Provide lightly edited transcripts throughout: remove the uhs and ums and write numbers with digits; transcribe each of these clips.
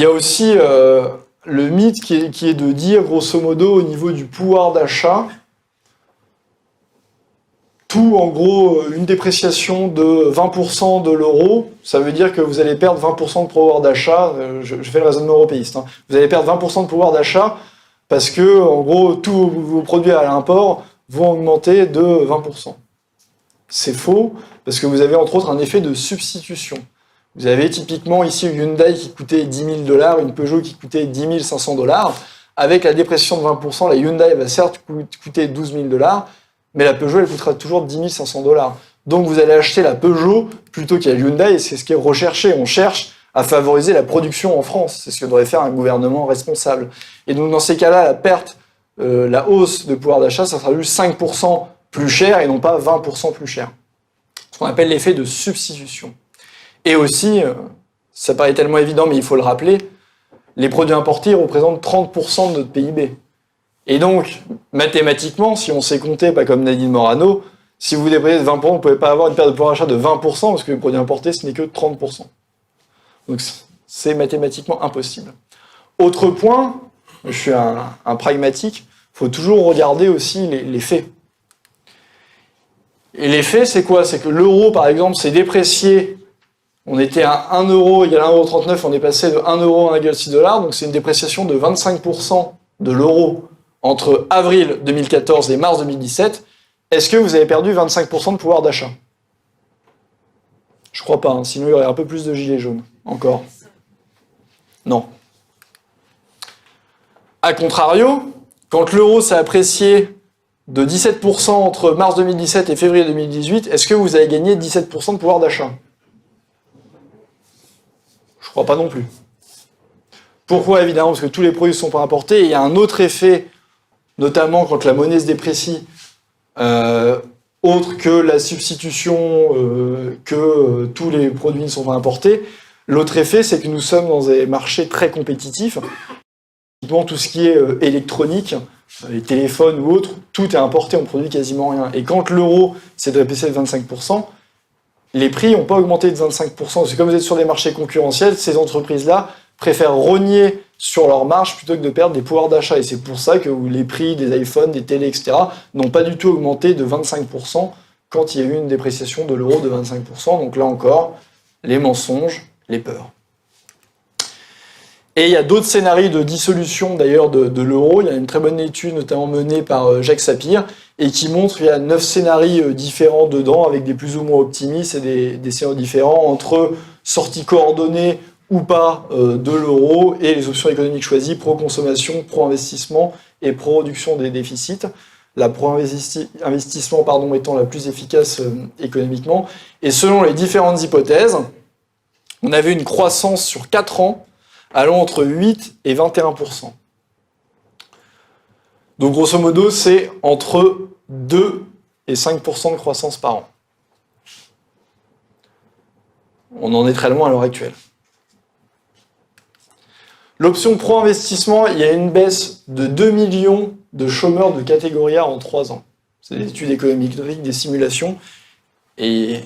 y a aussi le mythe qui est de dire, grosso modo, au niveau du pouvoir d'achat, tout, en gros, une dépréciation de 20% de l'euro, ça veut dire que vous allez perdre 20% de pouvoir d'achat, je fais le raisonnement européiste, hein. Vous allez perdre 20% de pouvoir d'achat parce que, en gros, tous vos produits à l'import vont augmenter de 20%. C'est faux, parce que vous avez entre autres un effet de substitution. Vous avez typiquement ici une Hyundai qui coûtait 10 000 $, une Peugeot qui coûtait 10 500 $. Avec la dépréciation de 20%, la Hyundai va certes coûter 12 000 $, mais la Peugeot, elle coûtera toujours 10 500 $. Donc vous allez acheter la Peugeot plutôt qu'à Hyundai, et c'est ce qui est recherché. On cherche à favoriser la production en France. C'est ce que devrait faire un gouvernement responsable. Et donc dans ces cas-là, la perte, la hausse de pouvoir d'achat, ça sera juste 5% plus cher et non pas 20% plus cher. Ce qu'on appelle l'effet de substitution. Et aussi, ça paraît tellement évident, mais il faut le rappeler, les produits importés représentent 30% de notre PIB. Et donc, mathématiquement, si on sait compter, pas comme Nadine Morano, si vous dépréciez de 20%, vous ne pouvez pas avoir une perte de pouvoir d'achat de 20%, parce que les produits importés, ce n'est que 30%. Donc, c'est mathématiquement impossible. Autre point, je suis un pragmatique, il faut toujours regarder aussi les faits. Et les faits, c'est quoi? C'est que l'euro, par exemple, s'est déprécié. On était à 1 euro égale 1,39 €, on est passé de 1 euro à 1,6 $, donc c'est une dépréciation de 25% de l'euro entre avril 2014 et mars 2017. Est-ce que vous avez perdu 25% de pouvoir d'achat? Je crois pas, hein, sinon il y aurait un peu plus de gilets jaunes. Encore. Non. A contrario, quand l'euro s'est apprécié de 17% entre mars 2017 et février 2018, est-ce que vous avez gagné 17% de pouvoir d'achat? Je crois pas non plus. Pourquoi? Évidemment, parce que tous les produits ne sont pas importés. Et il y a un autre effet, notamment quand la monnaie se déprécie, autre que la substitution, que tous les produits ne sont pas importés. L'autre effet, c'est que nous sommes dans des marchés très compétitifs. Tout ce qui est électronique, les téléphones ou autres, tout est importé, on produit quasiment rien. Et quand l'euro s'est déprécié de 25%, les prix n'ont pas augmenté de 25%. C'est comme vous êtes sur des marchés concurrentiels, ces entreprises-là préfèrent rogner sur leur marge plutôt que de perdre des pouvoirs d'achat. Et c'est pour ça que les prix des iPhones, des télés, etc. n'ont pas du tout augmenté de 25% quand il y a eu une dépréciation de l'euro de 25%. Donc là encore, les mensonges, les peurs. Et il y a d'autres scénarios de dissolution d'ailleurs de l'euro. Il y a une très bonne étude notamment menée par Jacques Sapir et qui montre qu'il y a 9 scénarios différents dedans avec des plus ou moins optimistes et des scénarios différents entre sortie coordonnée ou pas de l'euro et les options économiques choisies pro-consommation, pro-investissement et pro-réduction des déficits. La pro-investissement étant la plus efficace économiquement. Et selon les différentes hypothèses, on avait une croissance sur 4 ans allant entre 8 et 21%. Donc grosso modo, c'est entre 2 et 5% de croissance par an. On en est très loin à l'heure actuelle. L'option pro-investissement, il y a une baisse de 2 millions de chômeurs de catégorie A en 3 ans. C'est des études économiques, des simulations. Et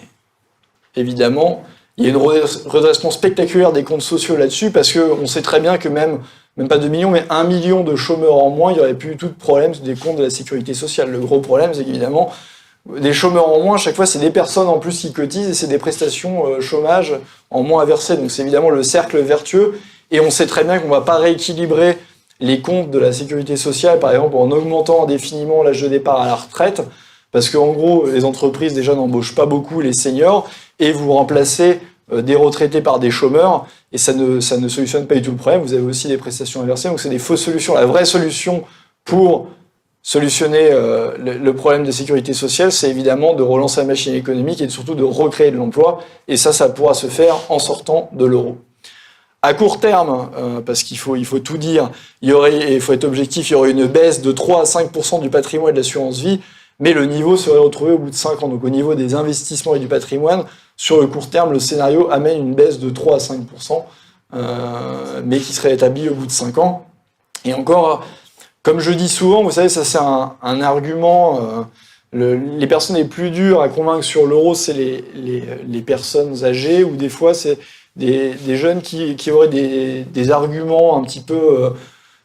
évidemment, il y a une redressement spectaculaire des comptes sociaux là-dessus, parce qu'on sait très bien que même pas 2 millions, mais 1 million de chômeurs en moins, il n'y aurait plus du tout de problème des comptes de la sécurité sociale. Le gros problème, c'est qu'évidemment, des chômeurs en moins, à chaque fois, c'est des personnes en plus qui cotisent et c'est des prestations chômage en moins à verser. Donc c'est évidemment le cercle vertueux. Et on sait très bien qu'on ne va pas rééquilibrer les comptes de la sécurité sociale, par exemple, en augmentant indéfiniment l'âge de départ à la retraite, parce qu'en gros, les entreprises déjà n'embauchent pas beaucoup les seniors, et vous remplacez des retraités par des chômeurs, et ça ne solutionne pas du tout le problème. Vous avez aussi des prestations inversées, donc c'est des fausses solutions. La vraie solution pour solutionner le problème de sécurité sociale, c'est évidemment de relancer la machine économique et surtout de recréer de l'emploi, et ça pourra se faire en sortant de l'euro. À court terme, parce qu'il faut tout dire, il faut être objectif, il y aurait une baisse de 3 à 5% du patrimoine de l'assurance vie, mais le niveau serait retrouvé au bout de 5 ans. Donc au niveau des investissements et du patrimoine, sur le court terme, le scénario amène une baisse de 3 à 5%, mais qui serait établie au bout de 5 ans. Et encore, comme je dis souvent, vous savez, ça c'est un argument, les personnes les plus dures à convaincre sur l'euro, c'est les personnes âgées, ou des fois c'est des jeunes qui auraient des arguments un petit peu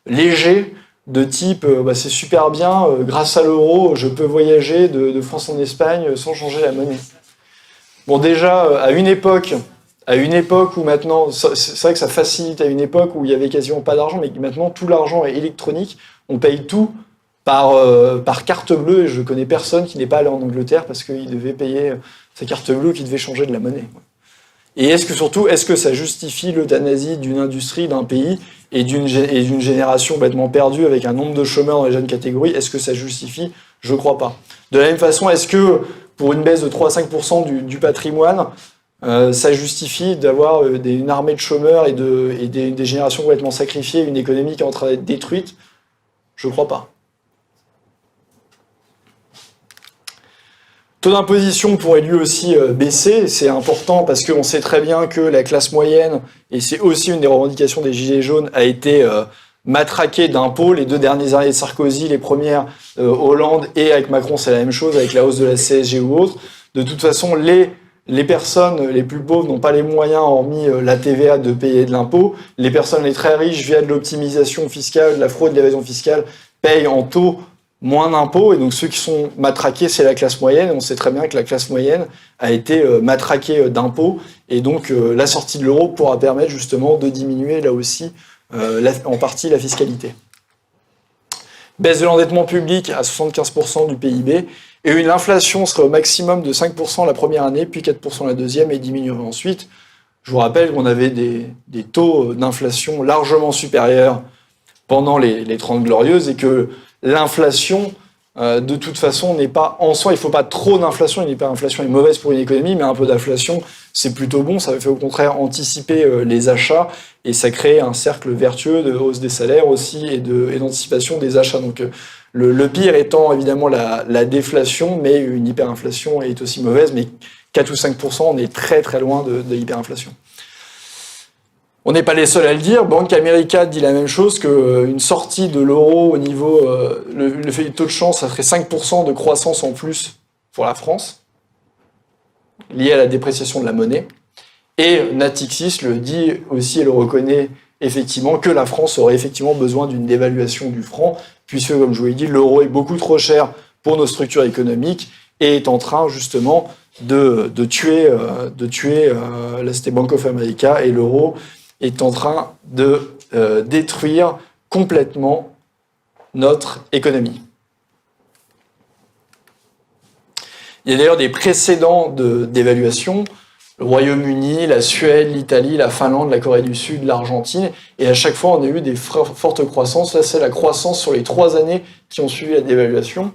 légers, de type c'est super bien, grâce à l'euro, je peux voyager de France en Espagne sans changer la monnaie. Bon, déjà, à une époque où maintenant, c'est vrai que ça facilite à une époque où il y avait quasiment pas d'argent, mais maintenant tout l'argent est électronique, on paye tout par carte bleue, et je connais personne qui n'est pas allé en Angleterre parce qu'il devait payer sa carte bleue, qui devait changer de la monnaie. Et est-ce que ça justifie l'euthanasie d'une industrie, d'un pays et d'une génération complètement perdue avec un nombre de chômeurs dans les jeunes catégories? Est-ce que ça justifie? Je crois pas. De la même façon, est-ce que pour une baisse de 3 à 5% du patrimoine, ça justifie d'avoir une armée de chômeurs et des générations complètement sacrifiées, une économie qui est en train d'être détruite? Je crois pas. Taux d'imposition pourrait lui aussi baisser, c'est important parce qu'on sait très bien que la classe moyenne, et c'est aussi une des revendications des Gilets jaunes, a été matraquée d'impôts. Les 2 dernières années de Sarkozy, les premières Hollande, et avec Macron c'est la même chose, avec la hausse de la CSG ou autre. De toute façon, les personnes les plus pauvres n'ont pas les moyens, hormis la TVA, de payer de l'impôt. Les personnes les très riches, via de l'optimisation fiscale, de la fraude, de l'évasion fiscale, payent en taux moins d'impôts, et donc ceux qui sont matraqués, c'est la classe moyenne, et on sait très bien que la classe moyenne a été matraquée d'impôts, et donc la sortie de l'euro pourra permettre justement de diminuer là aussi en partie la fiscalité. Baisse de l'endettement public à 75% du PIB, et l'inflation serait au maximum de 5% la première année, puis 4% la deuxième, et diminuerait ensuite. Je vous rappelle qu'on avait des taux d'inflation largement supérieurs pendant les 30 Glorieuses, et que l'inflation, de toute façon, n'est pas en soi, il ne faut pas trop d'inflation, une hyperinflation est mauvaise pour une économie, mais un peu d'inflation, c'est plutôt bon, ça fait au contraire anticiper les achats, et ça crée un cercle vertueux de hausse des salaires aussi, et d'anticipation des achats. Donc le pire étant évidemment la déflation, mais une hyperinflation est aussi mauvaise, mais 4 ou 5%, on est très très loin de l'hyperinflation. On n'est pas les seuls à le dire. Bank America dit la même chose, qu'une sortie de l'euro au niveau... le fait du taux de change, ça ferait 5% de croissance en plus pour la France, lié à la dépréciation de la monnaie. Et Natixis le dit aussi et le reconnaît effectivement, que la France aurait effectivement besoin d'une dévaluation du franc, puisque, comme je vous l'ai dit, l'euro est beaucoup trop cher pour nos structures économiques et est en train justement de tuer, là c'était Bank of America, et l'euro est en train de détruire complètement notre économie. Il y a d'ailleurs des précédents d'évaluation, le Royaume-Uni, la Suède, l'Italie, la Finlande, la Corée du Sud, l'Argentine, et à chaque fois on a eu des fortes croissances. Là c'est la croissance sur les 3 années qui ont suivi la dévaluation.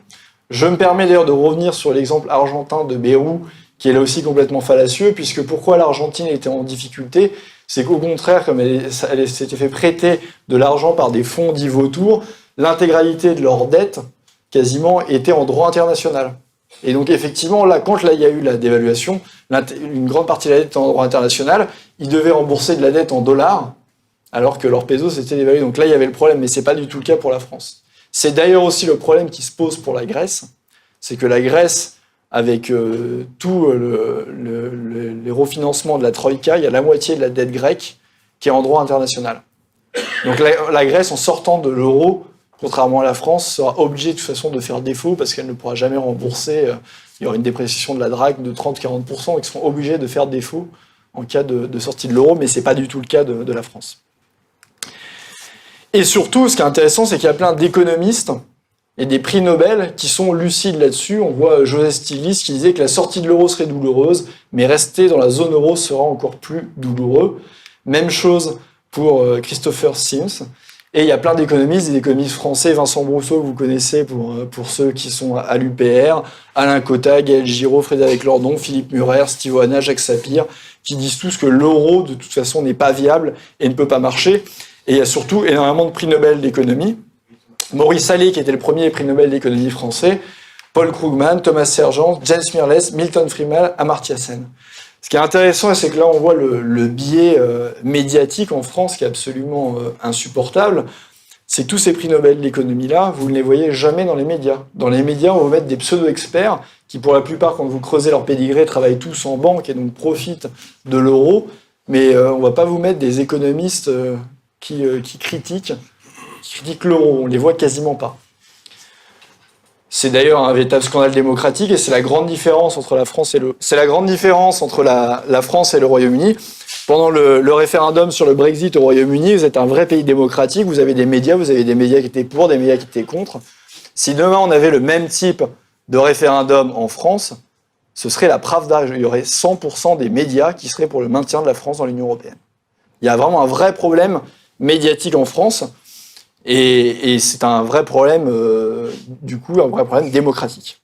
Je me permets d'ailleurs de revenir sur l'exemple argentin de Bayrou, qui est là aussi complètement fallacieux, puisque pourquoi l'Argentine était en difficulté, c'est qu'au contraire, comme elle s'était fait prêter de l'argent par des fonds dits vautours, l'intégralité de leur dette, quasiment, était en droit international. Et donc effectivement, là, quand il y a eu la dévaluation, une grande partie de la dette était en droit international, ils devaient rembourser de la dette en dollars, alors que leur peso s'était dévalué. Donc là, il y avait le problème, mais c'est pas du tout le cas pour la France. C'est d'ailleurs aussi le problème qui se pose pour la Grèce, c'est que la Grèce, avec tout les refinancements de la Troïka, il y a la moitié de la dette grecque qui est en droit international. Donc la Grèce, en sortant de l'euro, contrairement à la France, sera obligée de toute façon de faire défaut parce qu'elle ne pourra jamais rembourser. Il y aura une dépréciation de la drachme de 30-40%, et qui seront obligés de faire défaut en cas de sortie de l'euro, mais ce n'est pas du tout le cas de la France. Et surtout, ce qui est intéressant, c'est qu'il y a plein d'économistes et des prix Nobel qui sont lucides là-dessus. On voit Joseph Stiglitz qui disait que la sortie de l'euro serait douloureuse, mais rester dans la zone euro sera encore plus douloureux. Même chose pour Christopher Sims. Et il y a plein d'économistes, des économistes français, Vincent Brousseau, que vous connaissez pour ceux qui sont à l'UPR, Alain Cotta, Gaël Giraud, Frédéric Lordon, Philippe Murer, Steve Oana, Jacques Sapir, qui disent tous que l'euro, de toute façon, n'est pas viable et ne peut pas marcher. Et il y a surtout énormément de prix Nobel d'économie. Maurice Allais, qui était le premier prix Nobel d'économie français, Paul Krugman, Thomas Sergent, James Mirrlees, Milton Friedman, Amartya Sen. Ce qui est intéressant, c'est que là, on voit le biais médiatique en France qui est absolument insupportable. C'est que tous ces prix Nobel d'économie-là, vous ne les voyez jamais dans les médias. Dans les médias, on va mettre des pseudo-experts qui, pour la plupart, quand vous creusez leur pédigré, travaillent tous en banque et donc profitent de l'euro. mais on va pas vous mettre des économistes qui critiquent l'euro. On les voit quasiment pas. C'est d'ailleurs un véritable scandale démocratique et c'est la grande différence entre la France et la France et le Royaume-Uni. Pendant le référendum sur le Brexit au Royaume-Uni, vous êtes un vrai pays démocratique, vous avez des médias qui étaient pour, des médias qui étaient contre. Si demain on avait le même type de référendum en France, ce serait la Pravda. Il y aurait 100% des médias qui seraient pour le maintien de la France dans l'Union européenne. Il y a vraiment un vrai problème médiatique en France et c'est un vrai problème, un vrai problème démocratique.